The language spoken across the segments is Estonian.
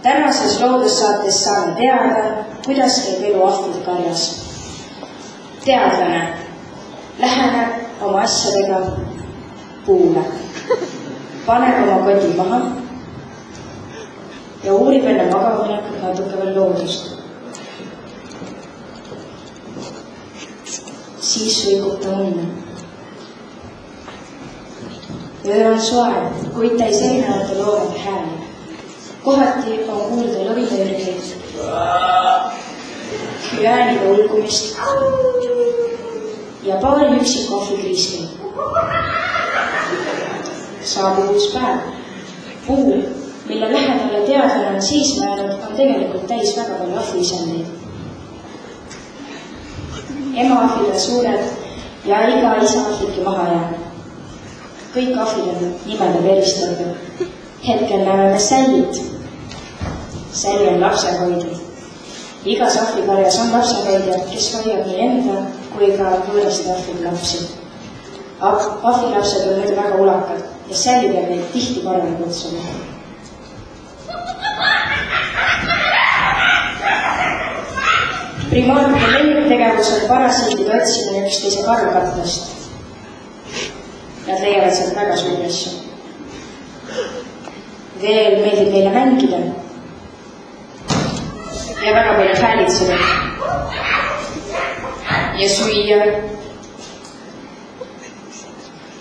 Tänases loodussaates saame teada, kuidas käib elu Ahvitkarjas. Teadlane läheneb oma asjadega puule, paneb oma koti maha ja uurib enne magaminekut natuke veel loodust. Siis võigub ta unne. Öö on soe, kuid ta ei seinavate loomade hääli. Kohati on kuulda lõvinöörgeid, hüäänide ulgumist ja paari üksiku ahvikriiski. Saabub uus päev. Puu, mille lähedale teadlane on siis määranud, on tegelikult täis väga palju ahviisendeid. Emaahvid on suured ja iga isaahvidki maha jääb. Kõik ahvid on nimede veristatud. Hetkel näeme me Sällit. Sälli on lapsehoidja. Igas ahvikarjas on lapsehoidja, kes hoiab nii enda kui ka võõraste ahvide lapsi. Ahvilapsed on nüüd väga ulakad ja Sälli peab neid tihti paremini kutsuma. Primaatide leidtegevus on parasiitide otsimine üksteise karvkatlast. Nad leiavad sealt väga suuri asju. Veel meeldib neile mängida ja väga palju häälitseda ja süüa.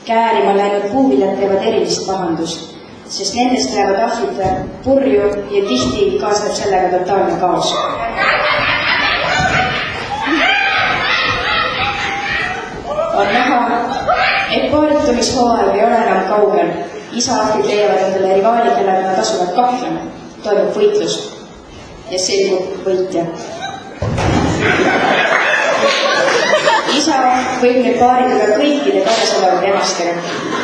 Käärima läinud puuviljad teevad erilist pahandust, sest nendest lähevad ahvid purju ja tihti kaasneb sellega totaalne kaos. On näha, et paartumishooaeg ei ole enam kaugel. Isaahvid leiavad endale rivaali, kellega nad asuvad kaklema. Toimub võitlus ja selgub võitja. Isa võib nüüd paaritada kõikide kares olevad emastega.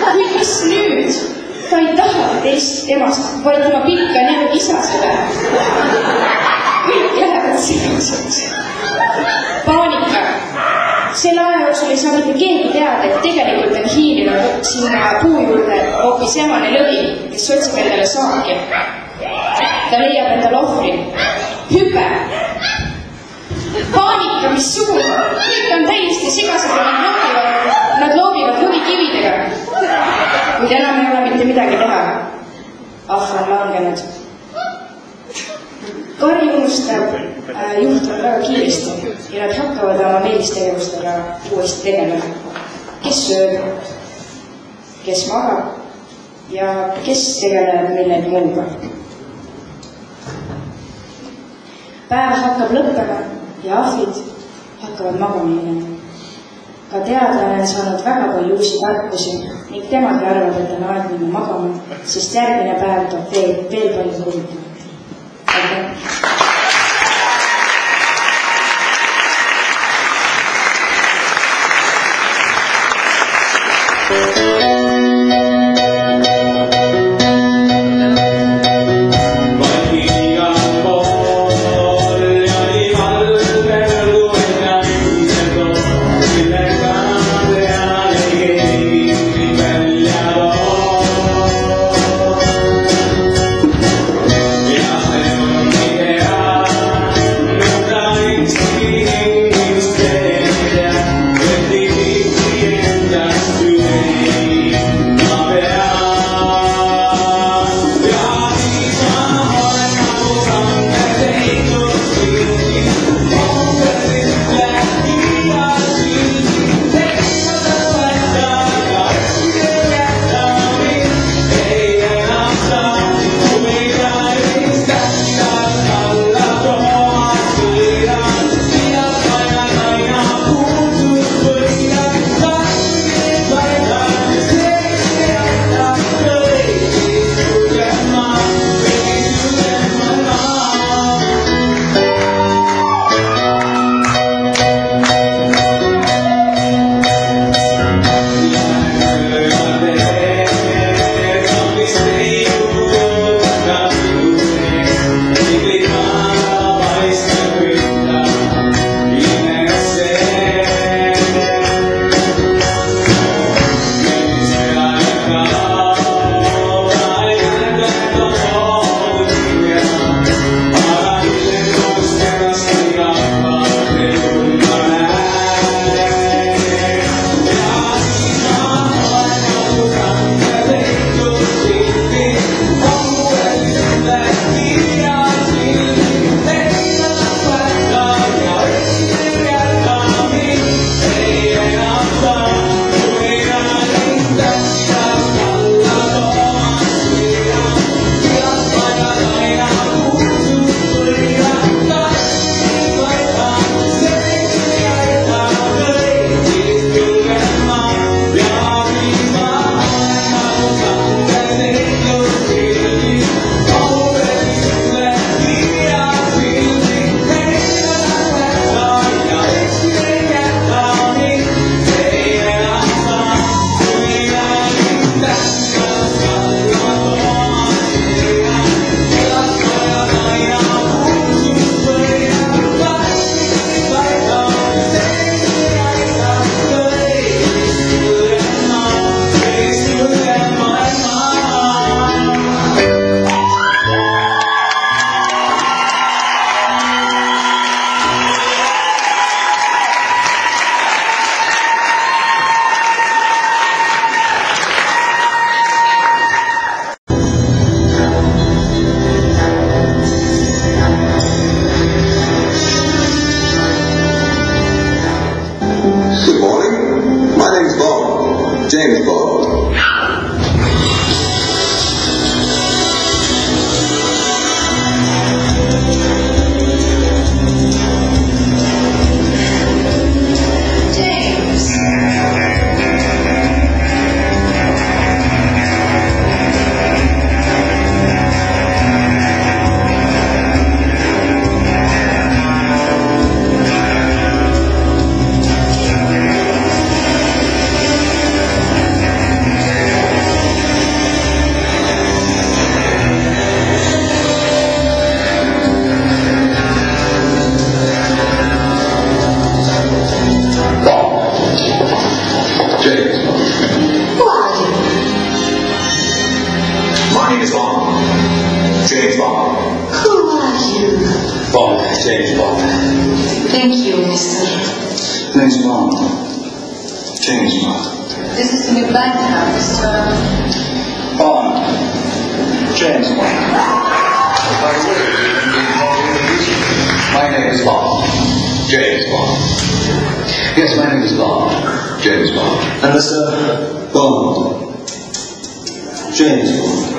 Kuid mis nüüd? Ta ei taha teist emast, vaid ma pikkan jah isa seda. Kõik lähevad segaseks. Paanika. Selle aja jooksul ei saa mitte keegi teada, et tegelikult on hiilinud sinna puu juurde hoopis emane lõvi, kes otsib endale saaki. Ta leiab endale ohvri. Hüpe! Paanika, mis suur! Kõik on täiesti segased ja nad loobivad lõvikividega. Kuid enam ei ole mitte midagi teha. Ahv on langenud. Karri unustab juhtub väga kiiresti ja nad hakkavad oma meelistegevustega uuesti tegelema. Kes sööb, kes magab ja kes tegeleb millegi muuga. Päev hakkab lõppema ja ahvid hakkavad magama minema. Ka teadlane on saanud väga palju uusi tarkusi ning temagi arvab, et on aeg minna magama, sest järgmine päev toob veel palju huvitavat. Bond. James Bond. My name is Bond. James Bond. Who are you? Bond. James Bond. Thank you, Mr. James Bond. James Bond. This is a new bank account, Mr. Bond. James Bond. My name is Bond. James Bond. Yes, my name is Bond. James Bond. And Mr. Bond. James Bond.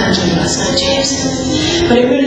I'm doing last night, James. But it really